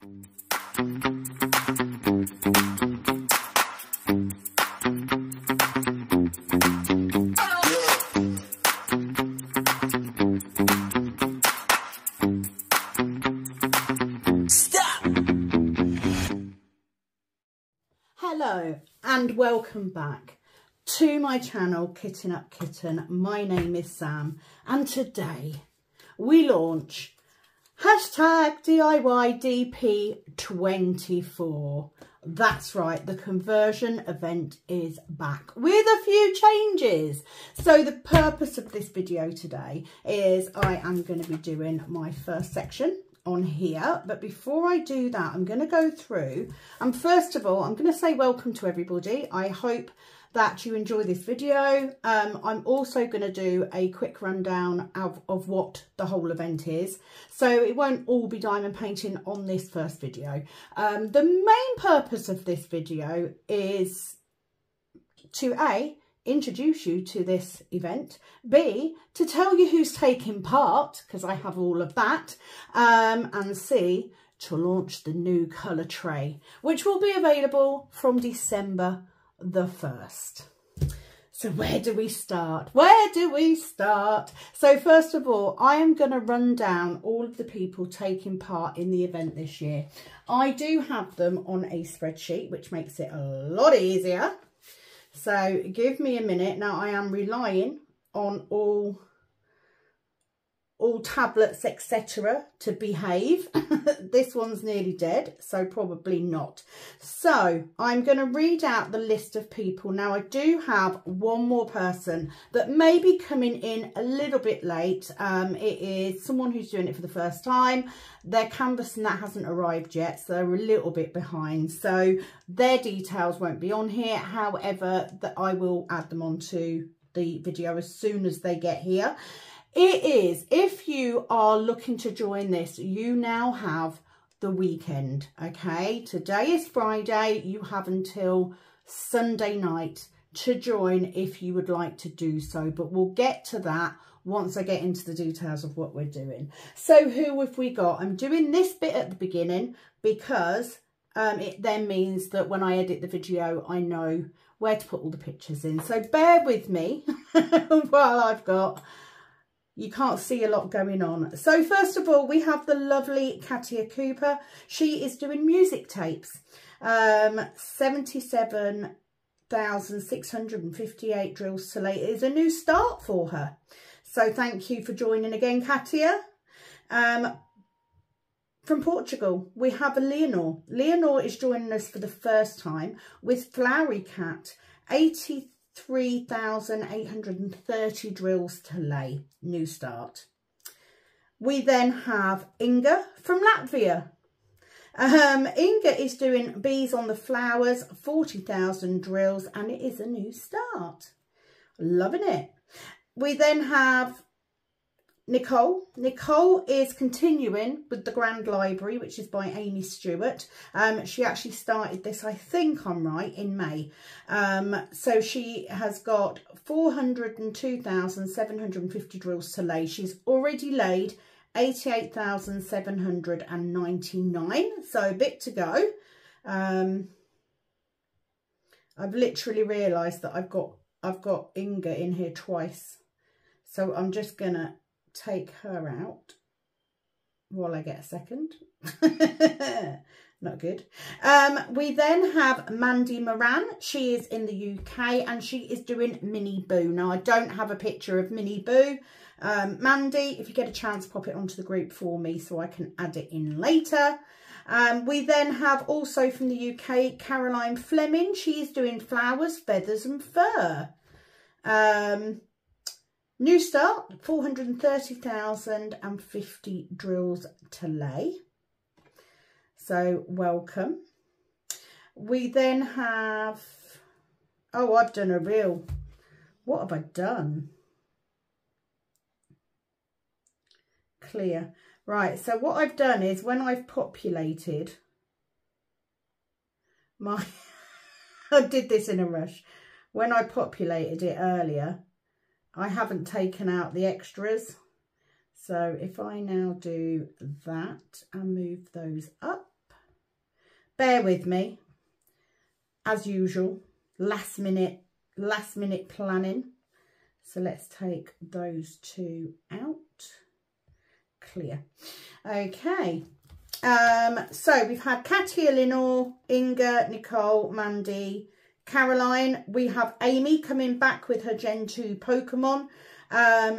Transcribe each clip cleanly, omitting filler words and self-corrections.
Hello and welcome back to my channel Kitten Up Kitten. My name is Sam and today we launch #DIYDP24. That's right, the conversion event is back with a few changes. So the purpose of this video today is I am going to be doing my first section on here, but before I do that I'm going to go through and first of all I'm going to say welcome to everybody. I hope that you enjoy this video. I'm also going to do a quick rundown of what the whole event is, so it won't all be diamond painting on this first video. The main purpose of this video is to A, introduce you to this event, B, to tell you who's taking part, because I have all of that, and C, to launch the new colour tray, which will be available from December the 1st. So where do we start? So first of all, I am going to run down all of the people taking part in the event this year. I do have them on a spreadsheet, which makes it a lot easier. So give me a minute. Now I am relying on all tablets etc. to behave. This one's nearly dead, so probably not. So I'm going to read out the list of people. Now I do have one more person that may be coming in a little bit late. It is someone who's doing it for the first time. Their canvas and that hasn't arrived yet, so they're a little bit behind, so their details won't be on here. However, that I will add them onto the video as soon as they get here. It is, if you are looking to join this, you now have the weekend, okay? Today is Friday. You have until Sunday night to join if you would like to do so, but we'll get to that once I get into the details of what we're doing. So who have we got? I'm doing this bit at the beginning because it then means that when I edit the video, I know where to put all the pictures in. So bear with me while I've got... You can't see a lot going on. So first of all, we have the lovely Katia Cooper. She is doing music tapes. 77,658 drills to lay. It is a new start for her. So thank you for joining again, Katia. From Portugal, we have a Leonor. Leonor is joining us for the first time with Flowery Cat. 83,830 drills to lay, new start. We then have Inga from Latvia. Inga is doing bees on the flowers, 40,000 drills, and it is a new start. Loving it. We then have Nicole. Nicole is continuing with the Grand Library, which is by Amy Stewart. She actually started this, I think I'm right, in May. So she has got 402,750 drills to lay. She's already laid 88,799, so a bit to go. I've literally realised that I've got Inga in here twice, so I'm just gonna take her out while I get a second. Not good. We then have Mandy Moran. She is in the UK and she is doing Mini Boo. Now I don't have a picture of Mini Boo. Mandy, if you get a chance, pop it onto the group for me so I can add it in later. We then have also from the UK, Caroline Fleming. She is doing flowers, feathers and fur. New start, 430,050 drills to lay. So welcome. We then have, oh, I've done a reel. What have I done? Clear. Right, so what I've done is when I've populated my, I did this in a rush. When I populated it earlier, I haven't taken out the extras. So if I now do that and move those up, bear with me. As usual, last minute planning. So let's take those two out. Clear. Okay. So we've had Katia, Eleanor, Inga, Nicole, Mandy, Caroline. We have Amy coming back with her Gen 2 Pokemon.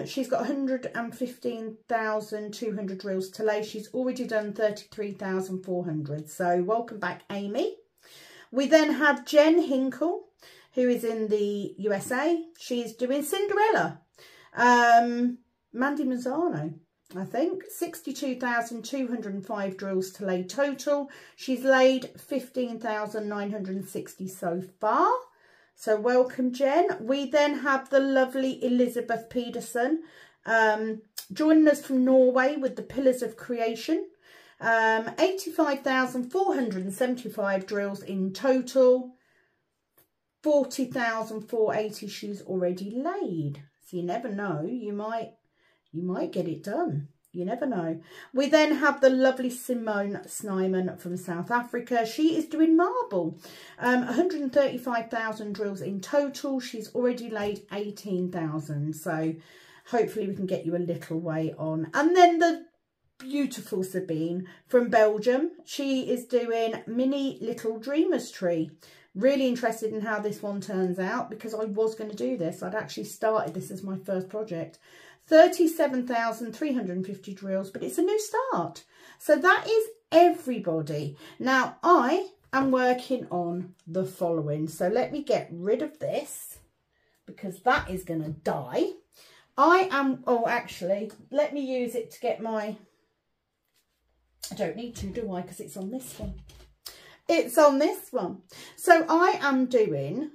She's got 115,200 drills to lay. She's already done 33,400. So welcome back, Amy. We then have Jen Hinkle, who is in the USA. She's doing Cinderella. Mandy Mazzano, I think, 62,205 drills to lay total. She's laid 15,960 so far. So welcome, Jen. We then have the lovely Elizabeth Pedersen joining us from Norway with the Pillars of Creation. 85,475 drills in total. 40,480 she's already laid. So you never know, you might get it done. You never know. We then have the lovely Simone Snyman from South Africa. She is doing marble. 135,000 drills in total. She's already laid 18,000. So hopefully we can get you a little way on. And then the beautiful Sabine from Belgium. She is doing Mini Little Dreamers Tree. Really interested in how this one turns out because I was going to do this. I'd actually started this as my first project. 37,350 drills, but it's a new start. So that is everybody. Now I am working on the following. So let me get rid of this because that is going to die. Oh, actually, let me use it to get my, I don't need to, do I? Because it's on this one. It's on this one. So I am doing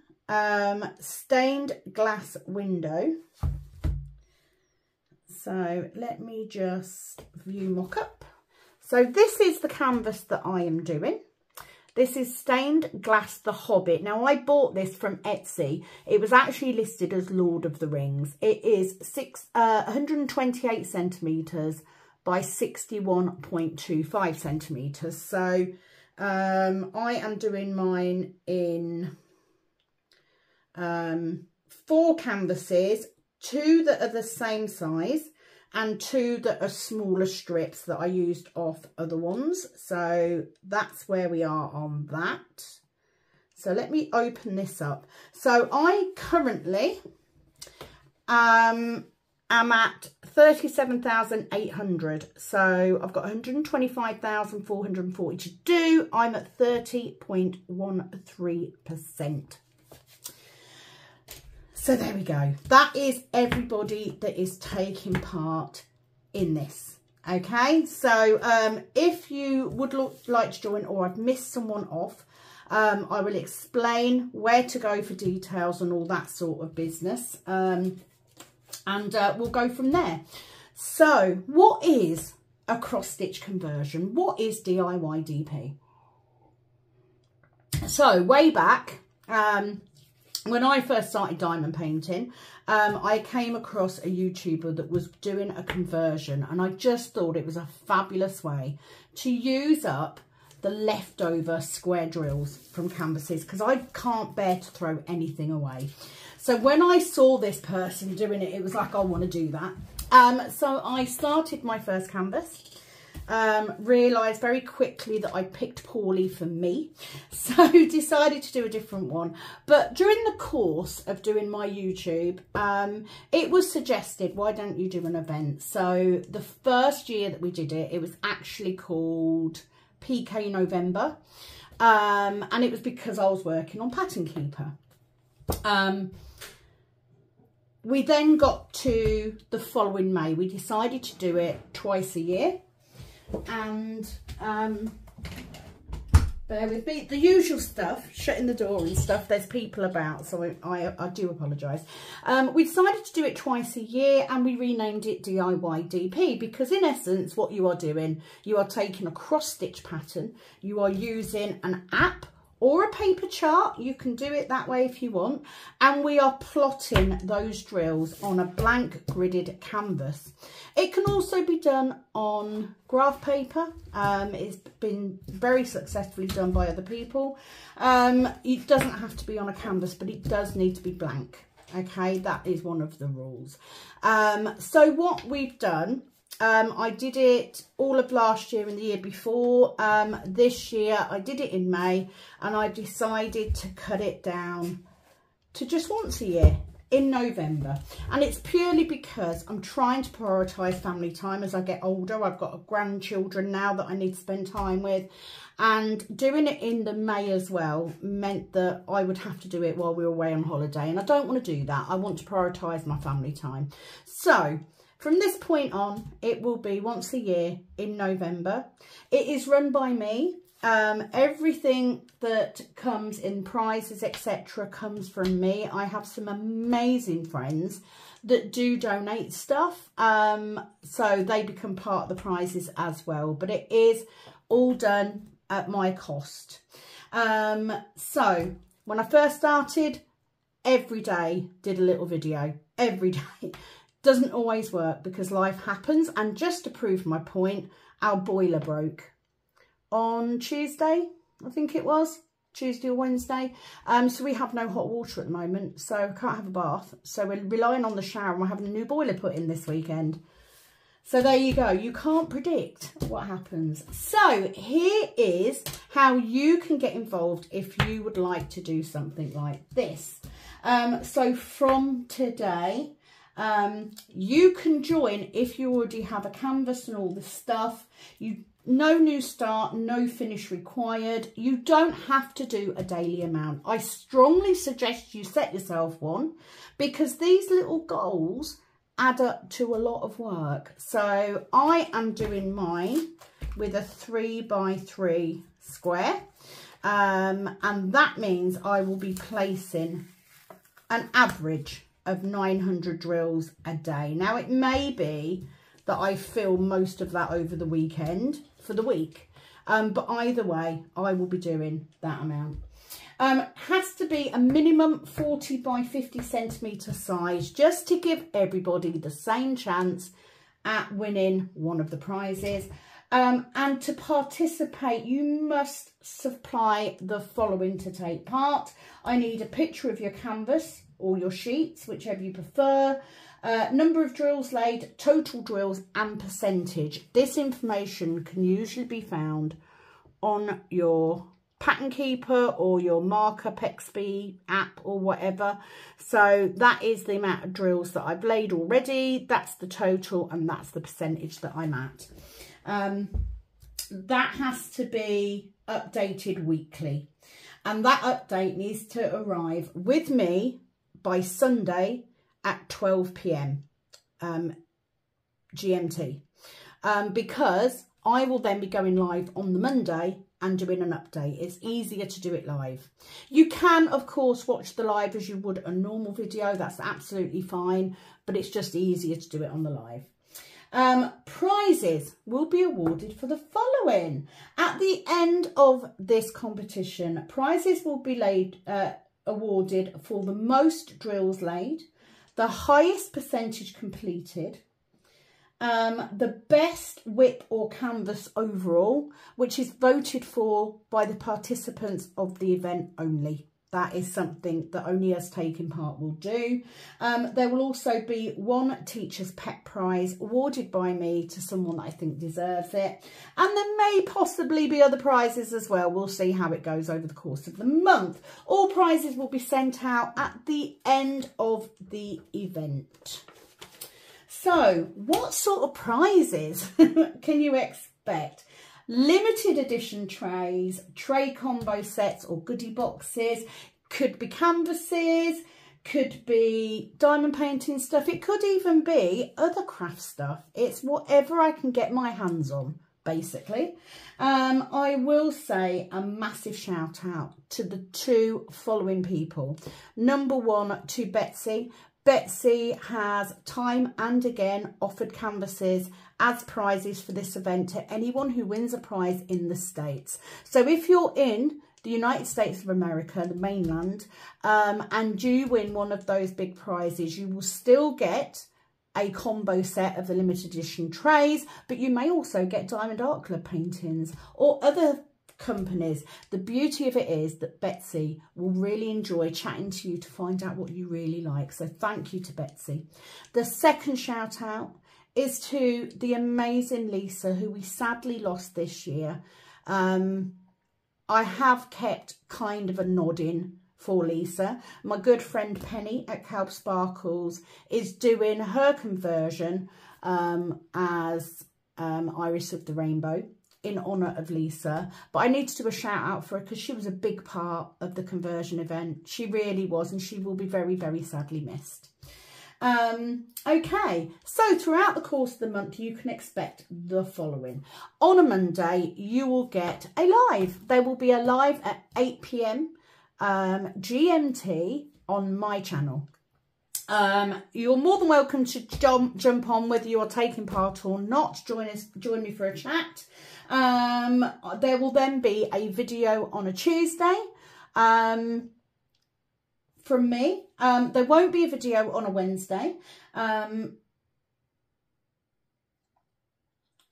stained glass window. So let me just view mock-up. So this is the canvas that I am doing. This is Stained Glass The Hobbit. Now I bought this from Etsy. It was actually listed as Lord of the Rings. It is 128 centimetres by 61.25 centimetres. So I am doing mine in 4 canvases, 2 that are the same size and 2 that are smaller strips that I used off other ones. So that's where we are on that. So let me open this up. So I currently am at 37,800. So I've got 125,440 to do. I'm at 30.13%. So there we go. That is everybody that is taking part in this. Okay, so if you would like to join or I've missed someone off, I will explain where to go for details and all that sort of business. And we'll go from there. So what is a cross-stitch conversion? What is DIY DP? So way back, when I first started diamond painting, I came across a YouTuber that was doing a conversion, and I just thought it was a fabulous way to use up the leftover square drills from canvases, because I can't bear to throw anything away. So when I saw this person doing it, it was like, I want to do that. So I started my first canvas. Realised very quickly that I picked poorly for me, so decided to do a different one. But during the course of doing my YouTube, it was suggested, why don't you do an event? So the first year that we did it, it was actually called PK November, and it was because I was working on Pattern Keeper. We then got to the following May. We decided to do it twice a year. And bear with me, the usual stuff, shutting the door and stuff, there's people about, so I do apologise. We decided to do it twice a year, and we renamed it DIY DP, because in essence what you are doing, you are taking a cross stitch pattern, you are using an app or a paper chart. You can do it that way if you want. And we are plotting those drills on a blank gridded canvas. It can also be done on graph paper. It's been very successfully done by other people. It doesn't have to be on a canvas, but it does need to be blank. Okay, that is one of the rules. So what we've done, I did it all of last year and the year before. This year I did it in May, and I decided to cut it down to just once a year in November. And it's purely because I'm trying to prioritise family time as I get older. I've got grandchildren now that I need to spend time with, and doing it in the May as well meant that I would have to do it while we were away on holiday, and I don't want to do that. I want to prioritise my family time. So from this point on, it will be once a year in November. It is run by me. Everything that comes in prizes, etc., comes from me. I have some amazing friends that do donate stuff, so they become part of the prizes as well. But it is all done at my cost. So when I first started, every day did a little video, every day. Doesn't always work because life happens, and just to prove my point, our boiler broke on Tuesday, I think it was Tuesday or Wednesday. So we have no hot water at the moment, so I can't have a bath, so we're relying on the shower, and we're having a new boiler put in this weekend. So there you go, you can't predict what happens. So here is how you can get involved if you would like to do something like this. So from today, you can join if you already have a canvas and all the stuff. No new start, no finish required. You don't have to do a daily amount. I strongly suggest you set yourself one, because these little goals add up to a lot of work. So I am doing mine with a 3x3 square, and that means I will be placing an average of 900 drills a day. Now it may be that I fill most of that over the weekend for the week, but either way I will be doing that amount. Has to be a minimum 40 by 50 centimetre size, just to give everybody the same chance at winning one of the prizes. And to participate, you must supply the following to take part. I need a picture of your canvas or your sheets, whichever you prefer, number of drills laid, total drills, and percentage. This information can usually be found on your Pattern Keeper or your Marker Pexby app or whatever. So that is the amount of drills that I've laid already, that's the total, and that's the percentage that I'm at. That has to be updated weekly, and that update needs to arrive with me by Sunday at 12 p.m. GMT, because I will then be going live on the Monday and doing an update. It's easier to do it live. You can, of course, watch the live as you would a normal video. That's absolutely fine, but it's just easier to do it on the live. Prizes will be awarded for the following. At the end of this competition, prizes will be awarded for the most drills laid, the highest percentage completed, the best whip or canvas overall, which is voted for by the participants of the event only. That is something that only us taking part will do. There will also be one Teacher's Pet Prize awarded by me to someone that I think deserves it. And there may possibly be other prizes as well. We'll see how it goes over the course of the month. All prizes will be sent out at the end of the event. So what sort of prizes can you expect? Limited edition trays, tray combo sets or goodie boxes, could be canvases, could be diamond painting stuff, it could even be other craft stuff. It's whatever I can get my hands on, basically. I will say a massive shout out to the two following people. Number one, to Betsy. Betsy has time and again offered canvases as prizes for this event to anyone who wins a prize in the States. So if you're in the United States of America, the mainland, and you win one of those big prizes, you will still get a combo set of the limited edition trays, but you may also get Diamond Art Club paintings or other companies. The beauty of it is that Betsy will really enjoy chatting to you to find out what you really like. So thank you to Betsy. The second shout out is to the amazing Lisa, who we sadly lost this year. I have kept kind of a nod in for Lisa. My good friend Penny at Calb Sparkles is doing her conversion as Iris of the Rainbow in honour of Lisa. But I need to do a shout out for her because she was a big part of the conversion event. She really was, and she will be very, very sadly missed. Okay, so throughout the course of the month you can expect the following. On a Monday you will get a live. There will be a live at 8 PM GMT on my channel. You're more than welcome to jump on, whether you're taking part or not. Join me for a chat. There will then be a video on a Tuesday from me. There won't be a video on a Wednesday. And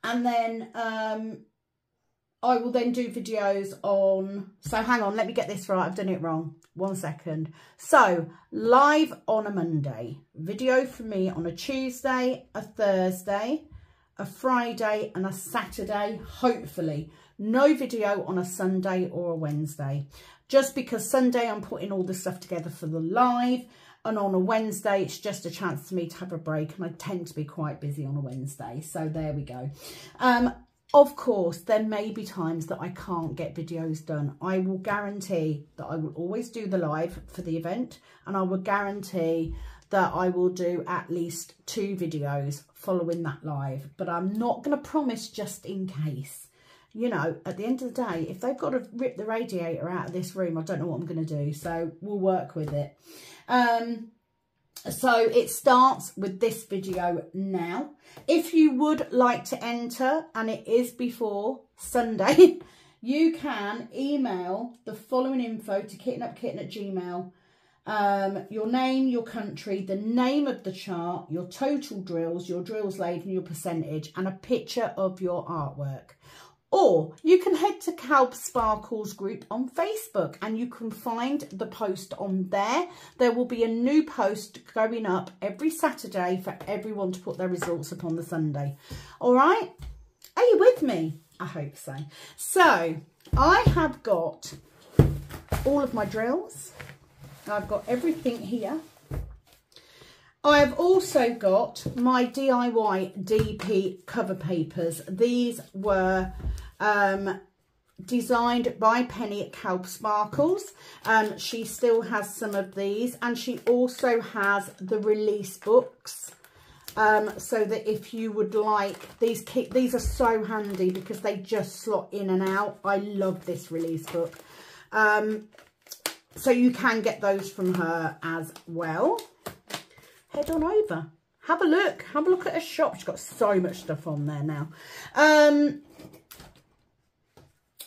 then I will then do videos on, so hang on, let me get this right, I've done it wrong, 1 second. So live on a Monday, video from me on a Tuesday, a Thursday, a Friday and a Saturday, hopefully. No video on a Sunday or a Wednesday, just because Sunday I'm putting all the stuff together for the live, and on a Wednesday it's just a chance for me to have a break, and I tend to be quite busy on a Wednesday, so there we go. Of course, there may be times that I can't get videos done. I will guarantee that I will always do the live for the event, and I will guarantee that I will do at least 2 videos following that live, but I'm not going to promise just in case. You know, at the end of the day, if they've got to rip the radiator out of this room, I don't know what I'm going to do, so we'll work with it. So it starts with this video now. If you would like to enter, and it is before Sunday, you can email the following info to kittenupkitten@gmail.com. Your name, your country, the name of the chart, your total drills, your drills laid and your percentage, and a picture of your artwork. Or you can head to Calb Sparkles group on Facebook and you can find the post on there. There will be a new post going up every Saturday for everyone to put their results up on the Sunday. All right? Are you with me? I hope so. So I have got all of my drills. I've got everything here. I have also got my DIY DP cover papers. These were designed by Penny at Calb Sparkles. She still has some of these, and she also has the release books, so that if you would like these are so handy because they just slot in and out. I love this release book. So you can get those from her as well. Head on over, have a look at her shop. She's got so much stuff on there now.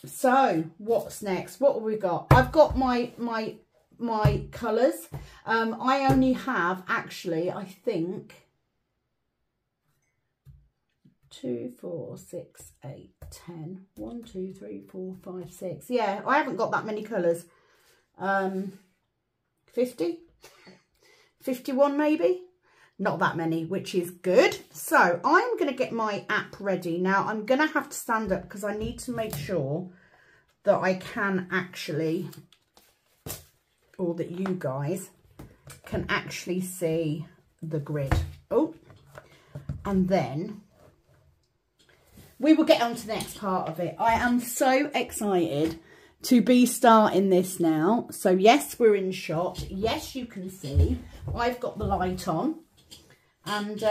So what's next? What have we got? I've got my colours. I only have, actually, I think 2, 4, 6, 8, 10. 1, 2, 3, 4, 5, 6. Yeah, I haven't got that many colours. 50, 51 maybe. Not that many, which is good. So I'm going to get my app ready. Now I'm going to have to stand up because I need to make sure that I can actually, or that you guys can actually see the grid. Oh, and then we will get on to the next part of it. I am so excited to be starting this now. So yes, we're in shot. Yes, you can see. I've got the light on. And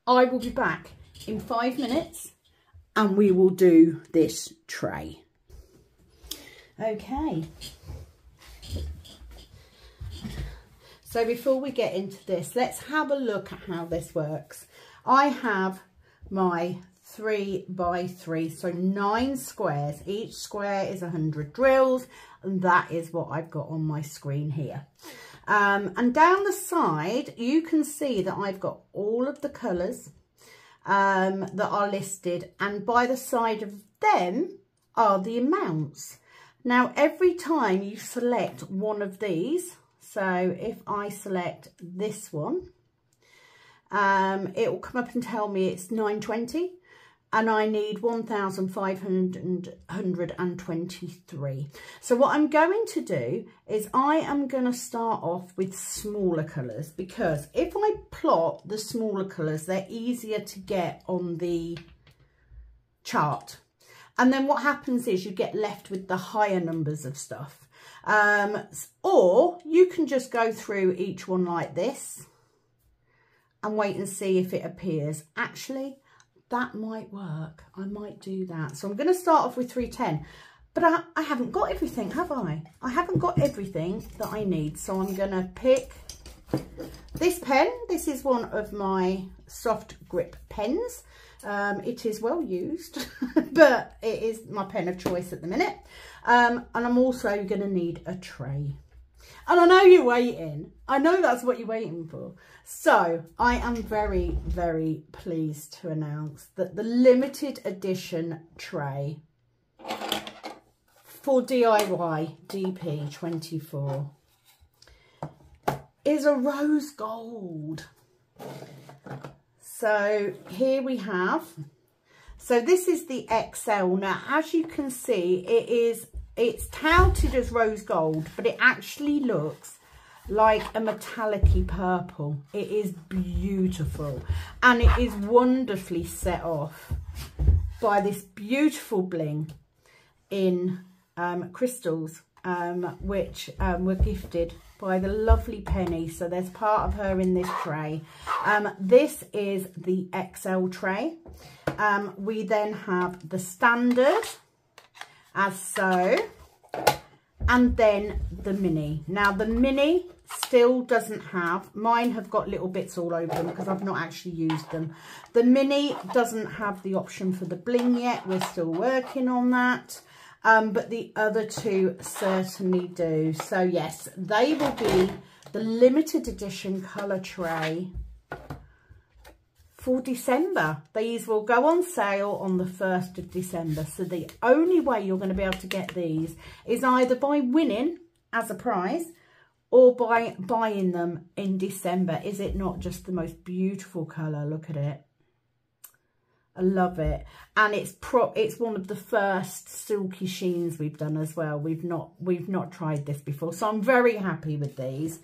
I will be back in 5 minutes and we will do this tray. Okay. So before we get into this, let's have a look at how this works. I have my 3 by 3, so 9 squares. Each square is 100 drills, and that is what I've got on my screen here. And down the side you can see that I've got all of the colours that are listed, and by the side of them are the amounts. Now every time you select one of these, so if I select this one, it will come up and tell me it's 920 and I need 1,523. So what I'm going to do is I am going to start off with smaller colours, because if I plot the smaller colours, they're easier to get on the chart. And then what happens is you get left with the higher numbers of stuff. Or you can just go through each one like this and wait and see if it appears. Actually, that might work. I might do that. So I'm going to start off with 310. But I haven't got everything, have I? I haven't got everything that I need. So I'm going to pick this pen. This is one of my soft grip pens. It is well used, but it is my pen of choice at the minute. And I'm also going to need a tray. And I know you're waiting. I know that's what you're waiting for. So I am very, very pleased to announce that the limited edition tray for DIY DP24 is a rose gold. So here we have, so this is the XL. Now, as you can see, it's touted as rose gold, but it actually looks like a metallic-y purple. It is beautiful, and it is wonderfully set off by this beautiful bling in crystals, which were gifted by the lovely Penny. So there's part of her in this tray. This is the XL tray. We then have the standard, as so, and then the mini. Now the mini still doesn't have, mine have got little bits all over them because I've not actually used them. The mini doesn't have the option for the bling yet. We're still working on that. But the other two certainly do. So yes, they will be the limited edition colour tray for December. These will go on sale on the 1st of December. So the only way you're going to be able to get these is either by winning as a prize or by buying them in December. Is it not just the most beautiful colour? Look at it. I love it. And it's one of the first silky sheens we've done as well. We've not tried this before, so I'm very happy with these.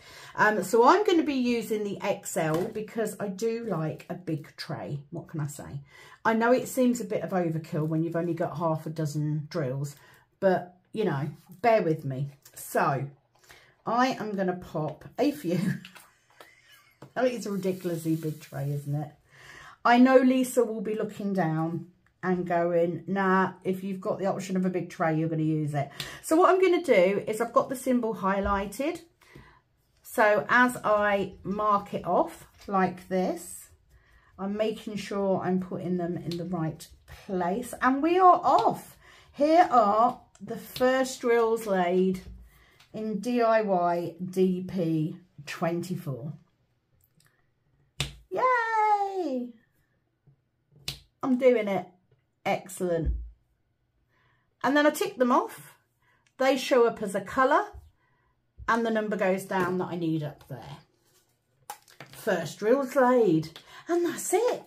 So I'm going to be using the XL because I do like a big tray. What can I say? I know it seems a bit of overkill when you've only got half a dozen drills, but you know, bear with me. So I am going to pop a few. I think it's a ridiculously big tray, isn't it? I know Lisa will be looking down and going, nah, if you've got the option of a big tray, you're going to use it. So what I'm going to do is I've got the symbol highlighted. So as I mark it off like this, I'm making sure I'm putting them in the right place. And we are off. Here are the first drills laid in DIY DP24. Yay! I'm doing it. Excellent. And then I tick them off. They show up as a colour and the number goes down that I need up there. First drills laid. And that's it.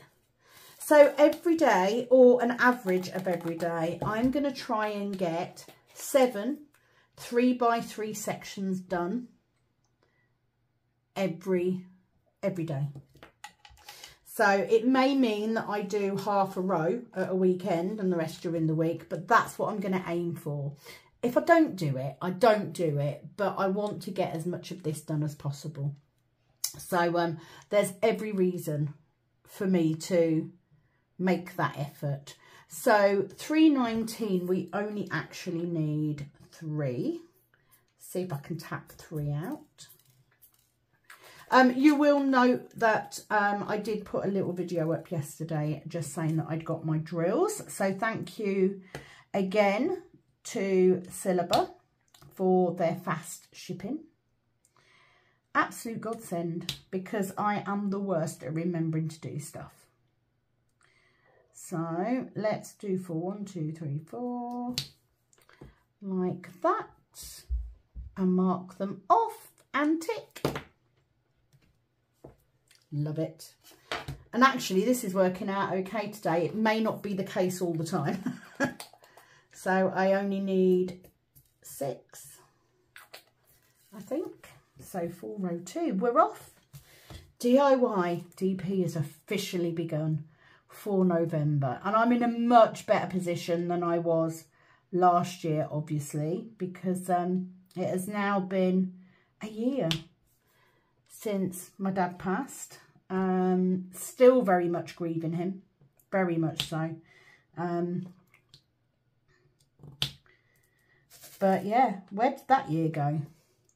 So every day, or an average of every day, I'm going to try and get 7 3x3 sections done every day. So it may mean that I do half a row at a weekend and the rest during the week, but that's what I'm going to aim for. If I don't do it, I don't do it, but I want to get as much of this done as possible. So there's every reason for me to make that effort. So 319, we only actually need 3. See if I can tap 3 out. You will note that I did put a little video up yesterday just saying that I'd got my drills. So thank you again to Syllaba for their fast shipping. Absolute godsend, because I am the worst at remembering to do stuff. So let's do 4, 1, 2, 3, 4, like that, and mark them off and tick. Love it. And actually this is working out okay today. It may not be the case all the time. So I only need 6, I think. So 4 row 2, we're off. DIY DP has officially begun for November, and I'm in a much better position than I was last year, obviously, because it has now been a year since my dad passed. Still very much grieving him, very much so. But yeah, where did that year go?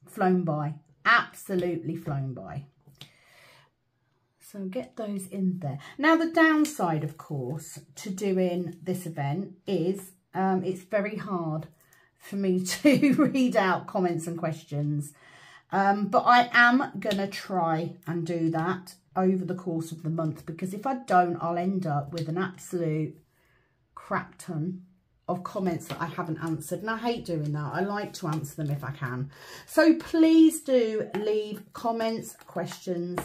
Flown by, absolutely flown by. So get those in there. Now the downside, of course, to doing this event is it's very hard for me to read out comments and questions. But I am going to try and do that over the course of the month, because if I don't, I'll end up with an absolute crap ton of comments that I haven't answered, and I hate doing that. I like to answer them if I can. So please do leave comments, questions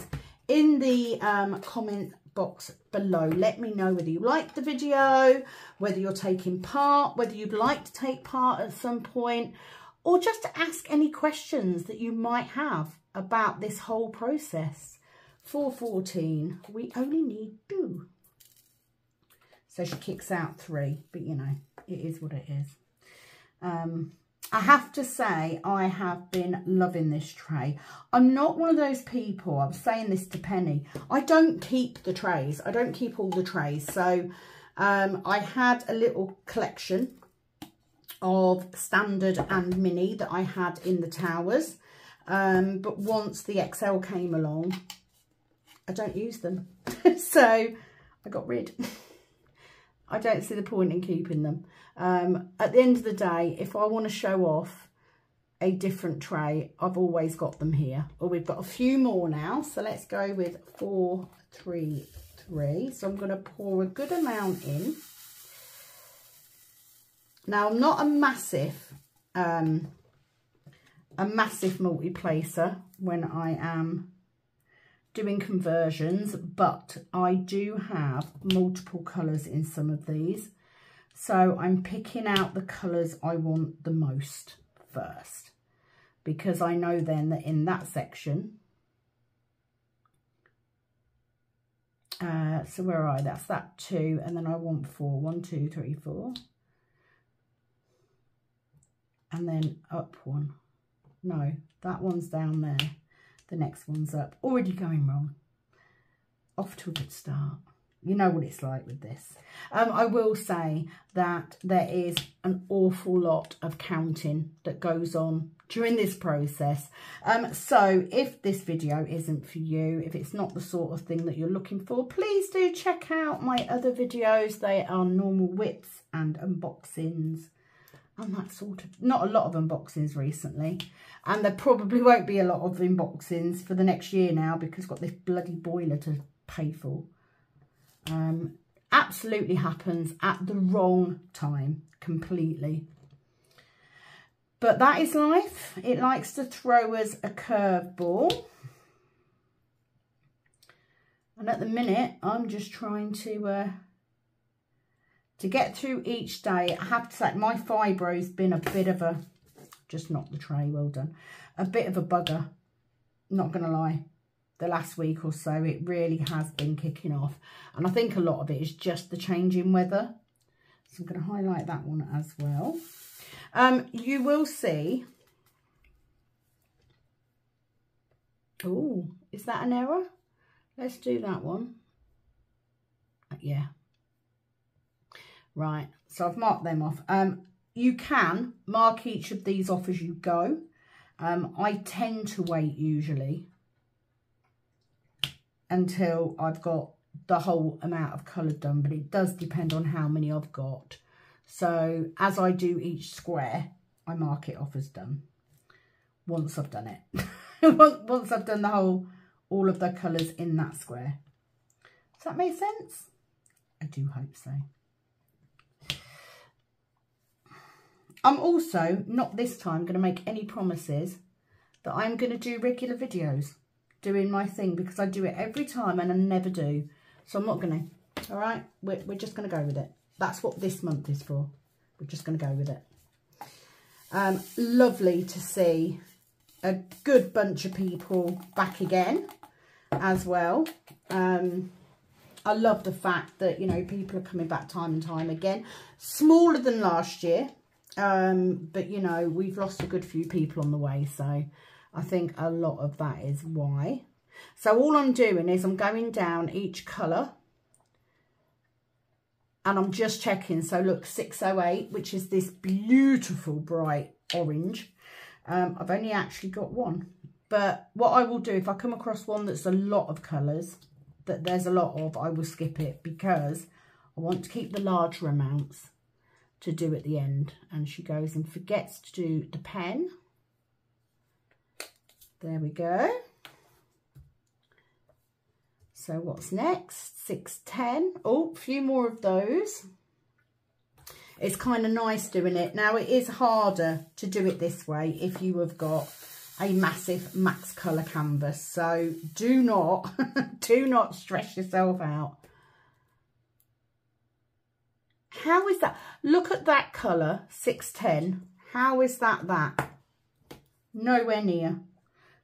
in the comment box below. Let me know whether you liked the video, whether you're taking part, whether you'd like to take part at some point, or just to ask any questions that you might have about this whole process. For 14, we only need 2. So she kicks out 3, but you know, it is what it is. I have to say, I have been loving this tray. I'm not one of those people, I was saying this to Penny, I don't keep the trays. I don't keep all the trays. So I had a little collection of standard and mini that I had in the towers. But once the XL came along, I don't use them. So I got rid. I don't see the point in keeping them. At the end of the day, if I want to show off a different tray, I've always got them here. Or we've got a few more now. So let's go with 4, 3, 3. So I'm going to pour a good amount in. Now, I'm not a massive multi-placer when I am doing conversions, but I do have multiple colours in some of these. So I'm picking out the colours I want the most first, because I know then that in that section, so where are I? That's that 2, and then I want 4. 1, 2, 3, 4. And then up 1. No, that one's down there. The next one's up. Already going wrong. Off to a good start. You know what it's like with this. I will say that there is an awful lot of counting that goes on during this process. So if this video isn't for you, if it's not the sort of thing that you're looking for, please do check out my other videos. They are normal whips and unboxings. And that sort of, not a lot of unboxings recently, and there probably won't be a lot of unboxings for the next year now, because I've got this bloody boiler to pay for. Absolutely happens at the wrong time, completely. But that is life. It likes to throw us a curveball. And at the minute, I'm just trying to get through each day. I have to say, my fibro's been a bit of a, just not the tray, well done, a bit of a bugger, not going to lie. The last week or so, it really has been kicking off. And I think a lot of it is just the change in weather. So I'm going to highlight that one as well. You will see. Oh, is that an error? Let's do that one. Yeah. Right, so I've marked them off. You can mark each of these off as you go. I tend to wait usually until I've got the whole amount of colour done, but it does depend on how many I've got. So as I do each square, I mark it off as done once I've done it. Once I've done all of the colours in that square. Does that make sense? I do hope so. I'm also not this time going to make any promises that I'm going to do regular videos doing my thing, because I do it every time and I never do. So I'm not going to. All right, we're just going to go with it. That's what this month is for. We're just going to go with it. Lovely to see a good bunch of people back again as well. I love the fact that, you know, people are coming back time and time again. Smaller than last year, but, you know, we've lost a good few people on the way. So I think a lot of that is why. So all I'm doing is I'm going down each colour and I'm just checking. So look, 608, which is this beautiful bright orange. I've only actually got one. But what I will do, if I come across one that's a lot of colours, that there's a lot of, I will skip it, because I want to keep the larger amounts to do at the end. And she goes and forgets to do the pen. There we go. So what's next? 610. Oh, a few more of those. It's kind of nice doing it. Now, it is harder to do it this way if you have got a massive max colour canvas. So do not, do not stress yourself out. How is that? Look at that colour, 610. How is that? Nowhere near.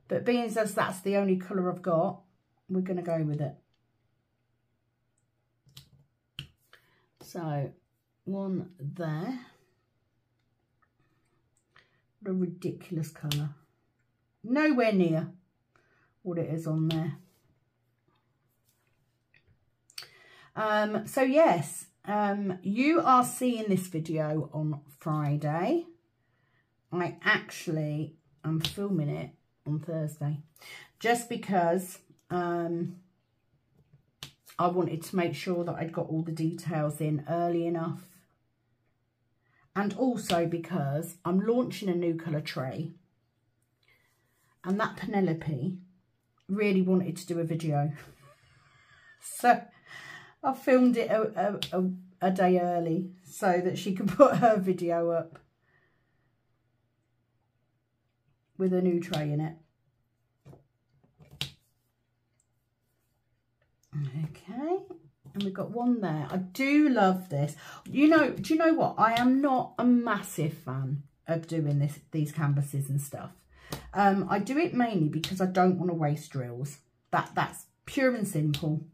But being as that's the only colour I've got, we're going to go with it. So, one there. What a ridiculous colour. Nowhere near what it is on there. So yes, you are seeing this video on Friday. I actually am filming it on Thursday, just because I wanted to make sure that I'd got all the details in early enough, and also because I'm launching a new colour tray, and that Penelope really wanted to do a video. So I filmed it a day early so that she can put her video up with a new tray in it. Okay, and we've got one there. I do love this. You know, do you know what? I am not a massive fan of doing these canvases and stuff. I do it mainly because I don't want to waste drills. That's pure and simple.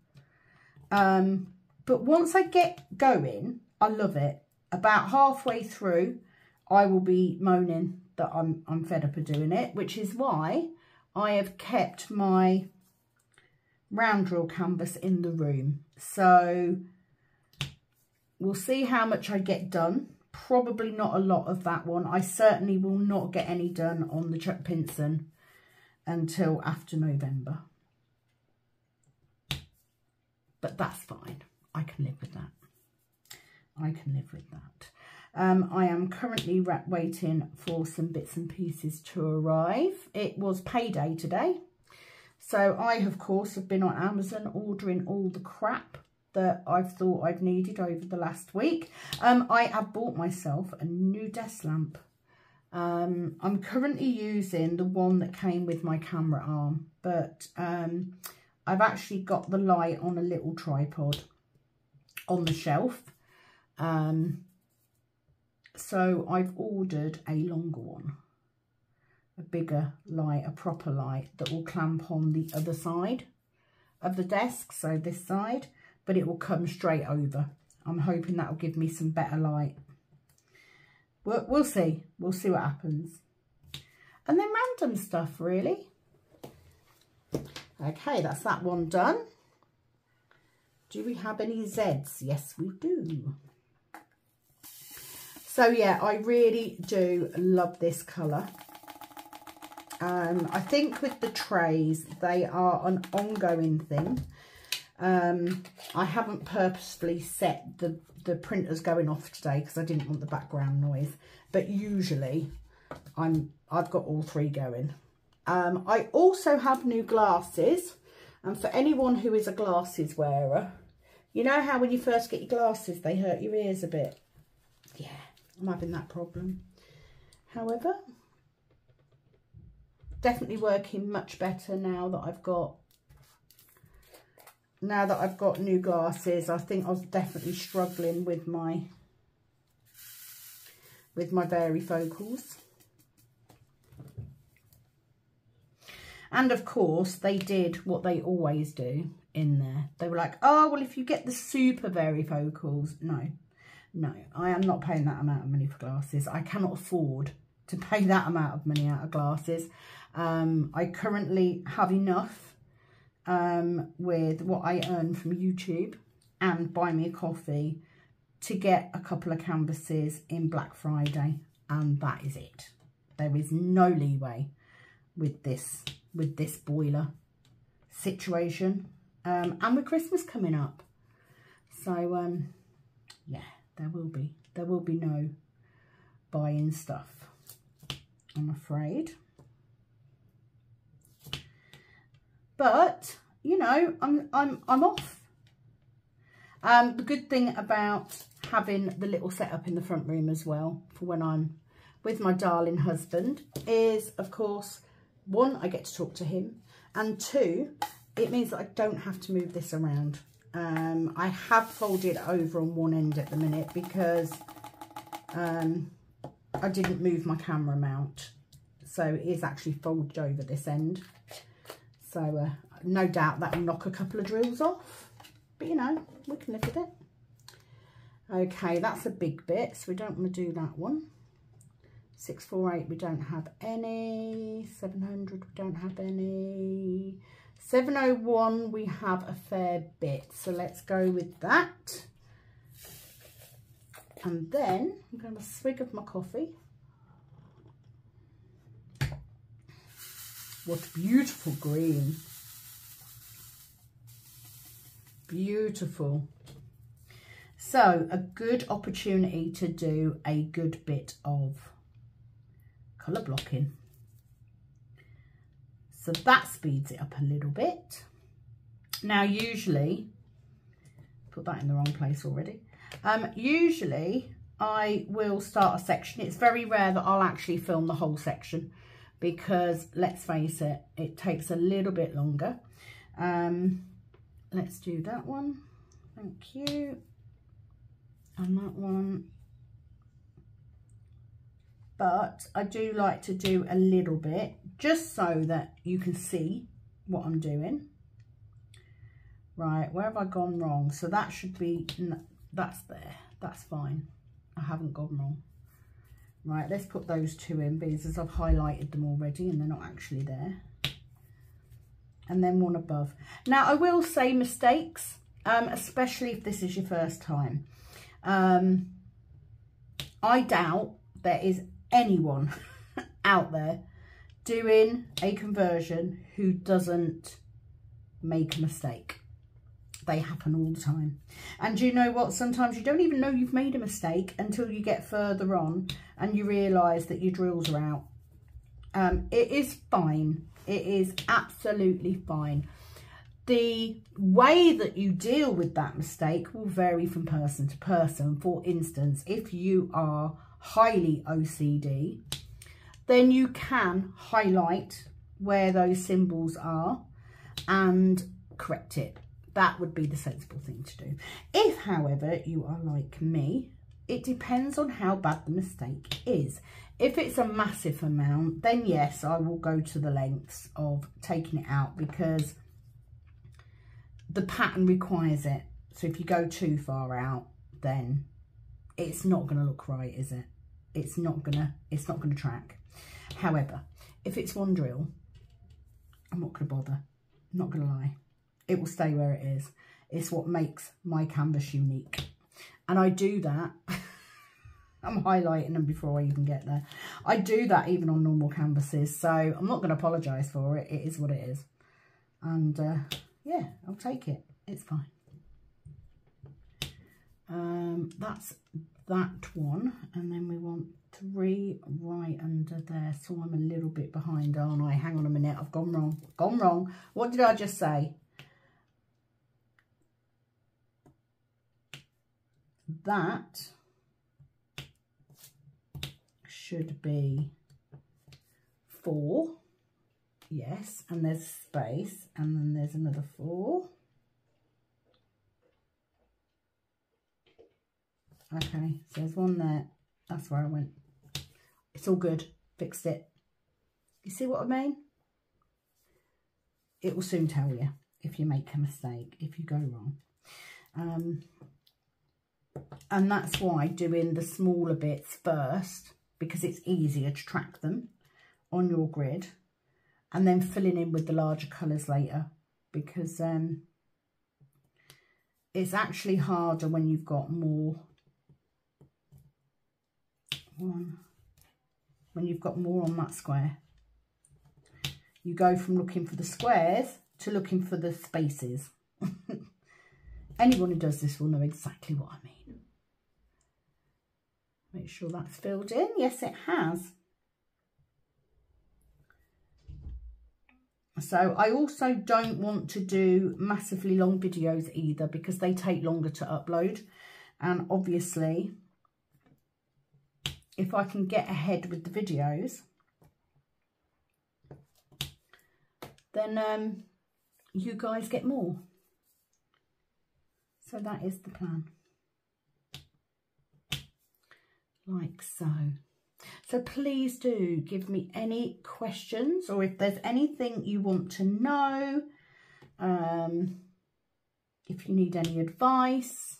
But once I get going, I love it. About halfway through, I will be moaning that I'm fed up of doing it, which is why I have kept my round drill canvas in the room. So we'll see how much I get done. Probably not a lot of that one. I certainly will not get any done on the Chuck Pinson until after November. But that's fine. I can live with that. I can live with that. I am currently waiting for some bits and pieces to arrive. It was payday today. So I, of course, have been on Amazon ordering all the crap that I've thought I've needed over the last week. I have bought myself a new desk lamp. I'm currently using the one that came with my camera arm, but I've actually got the light on a little tripod on the shelf. So I've ordered a longer one, a bigger light, a proper light that will clamp on the other side of the desk, so this side, but it will come straight over. I'm hoping that will give me some better light. We'll see. We'll see what happens. And then random stuff, really. Okay, that's that one done. Do we have any Zs? Yes, we do. So, yeah, I really do love this colour. I think with the trays, they are an ongoing thing. I haven't purposefully set the printers going off today because I didn't want the background noise. But usually I've got all three going. I also have new glasses. And for anyone who is a glasses wearer, you know how when you first get your glasses, they hurt your ears a bit? Yeah, I'm having that problem. However, definitely working much better now that I've got new glasses. I think I was definitely struggling with my varifocals. And of course, they did what they always do in there. They were like, oh, well, if you get the super varifocals. No, I am not paying that amount of money for glasses. I cannot afford to pay that amount of money out of glasses. I currently have enough with what I earn from YouTube and Buy Me a Coffee to get a couple of canvases in Black Friday. And that is it. There is no leeway with this boiler situation, and with Christmas coming up, so yeah, there will be no buying stuff, I'm afraid. But you know, I'm off. The good thing about having the little setup in the front room as well for when I'm with my darling husband is, of course, one, I get to talk to him, and two, it means that I don't have to move this around. I have folded it over on one end at the minute because I didn't move my camera mount, so it is actually folded over this end. So no doubt that will knock a couple of drills off, but you know, we can live with it. Okay, that's a big bit, so we don't want to do that one. 648 we don't have any, 700 we don't have any, 701 we have a fair bit, so let's go with that. And then I'm going to have a swig of my coffee. What beautiful green, beautiful. So a good opportunity to do a good bit of colour blocking, so that speeds it up a little bit. Now usually, put that in the wrong place already, usually I will start a section. It's very rare that I'll actually film the whole section because let's face it, it takes a little bit longer. Let's do that one, thank you, and that one. But I do like to do a little bit just so that you can see what I'm doing. Right, where have I gone wrong? So that should be, that's there, that's fine. I haven't gone wrong. Right, let's put those two in because I've highlighted them already and they're not actually there. And then one above. Now I will say mistakes, especially if this is your first time. I doubt there is anyone out there doing a conversion who doesn't make a mistake. They happen all the time. And you know what? Sometimes you don't even know you've made a mistake until you get further on and you realise that your drills are out. It is fine. It is absolutely fine. The way that you deal with that mistake will vary from person to person. For instance, if you are highly OCD, then you can highlight where those symbols are and correct it. That would be the sensible thing to do. If, however, you are like me, it depends on how bad the mistake is. If it's a massive amount, then yes, I will go to the lengths of taking it out because the pattern requires it. So if you go too far out, then it's not going to look right, is it? It's not gonna track. However, if it's one drill, I'm not gonna bother. I'm not gonna lie. It will stay where it is. It's what makes my canvas unique. And I do that I'm highlighting them before I even get there. I do that even on normal canvases, so I'm not going to apologise for it. It is what it is. And yeah, I'll take it. It's fine. That's that one. And then we want 3 right under there. So I'm a little bit behind, aren't I? Hang on a minute. I've gone wrong. Gone wrong. What did I just say? That should be 4. Yes, and there's space, and then there's another 4. Okay, so there's one there. That's where I went. It's all good. Fixed it. You see what I mean? It will soon tell you if you make a mistake, if you go wrong. And that's why doing the smaller bits first, because it's easier to track them on your grid, and then filling in with the larger colours later, because it's actually harder when you've got more when you've got more on that square. You go from looking for the squares to looking for the spaces. Anyone who does this will know exactly what I mean. Make sure that's filled in. Yes, it has. So I also don't want to do massively long videos either, because they take longer to upload. And obviously, if I can get ahead with the videos, then you guys get more. So that is the plan. Like so. So please do give me any questions, or if there's anything you want to know, if you need any advice.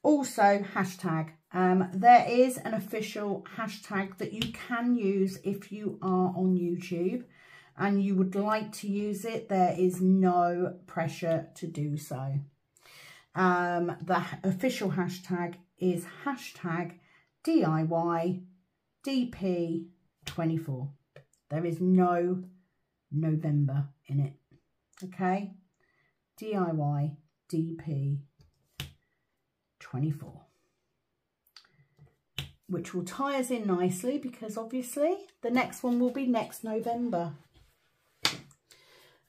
Also, hashtag. There is an official hashtag that you can use if you are on YouTube and you would like to use it. There is no pressure to do so. The official hashtag is hashtag DIYDP24. There is no November in it. Okay? DIYDP24. Which will tie us in nicely, because obviously the next one will be next November.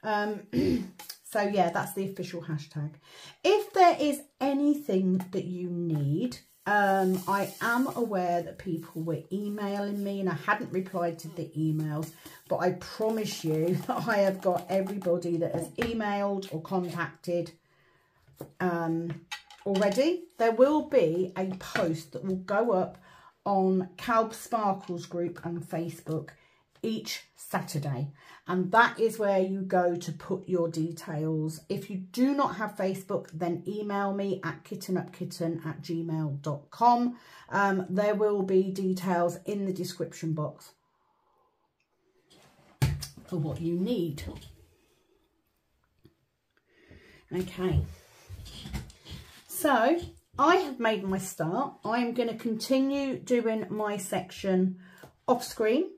So yeah, that's the official hashtag. If there is anything that you need, I am aware that people were emailing me and I hadn't replied to the emails, but I promise you that I have got everybody that has emailed or contacted already. There will be a post that will go up on Calb Sparkles group and Facebook each Saturday, and that is where you go to put your details. If you do not have Facebook, then email me at kittenupkitten@gmail.com. There will be details in the description box for what you need. Okay, so I have made my start. I am going to continue doing my section off screen.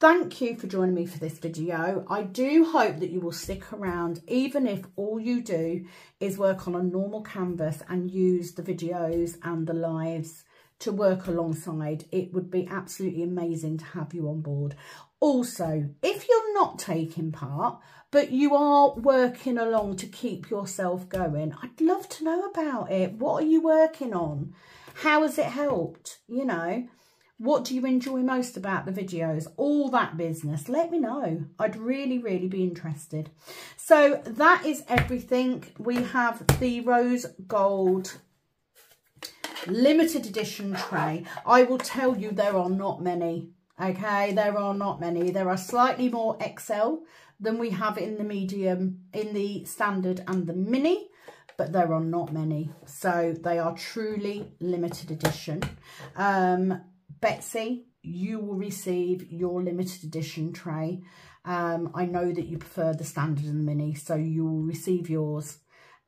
Thank you for joining me for this video. I do hope that you will stick around, even if all you do is work on a normal canvas and use the videos and the lives to work alongside. It would be absolutely amazing to have you on board. Also, if you're not taking part, but you are working along to keep yourself going, I'd love to know about it. What are you working on? How has it helped? You know, what do you enjoy most about the videos? All that business. Let me know. I'd really, really be interested. So that is everything. We have the rose gold limited edition tray. I will tell you, there are not many. Okay, there are not many. There are slightly more XL than we have in the medium, in the standard and the mini, but there are not many. So they are truly limited edition. Betsy, you will receive your limited edition tray. I know that you prefer the standard and the mini, so you will receive yours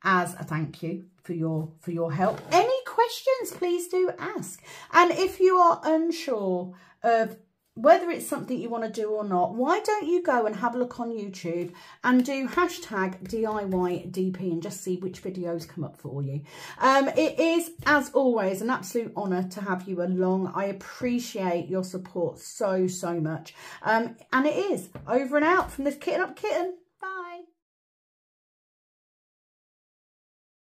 as a thank you for your help. Any questions, please do ask. And if you are unsure of whether it's something you want to do or not, why don't you go and have a look on YouTube and do hashtag DIYDP and just see which videos come up for you. It is, as always, an absolute honour to have you along. I appreciate your support so much. And it is over and out from this Kitten Up Kitten.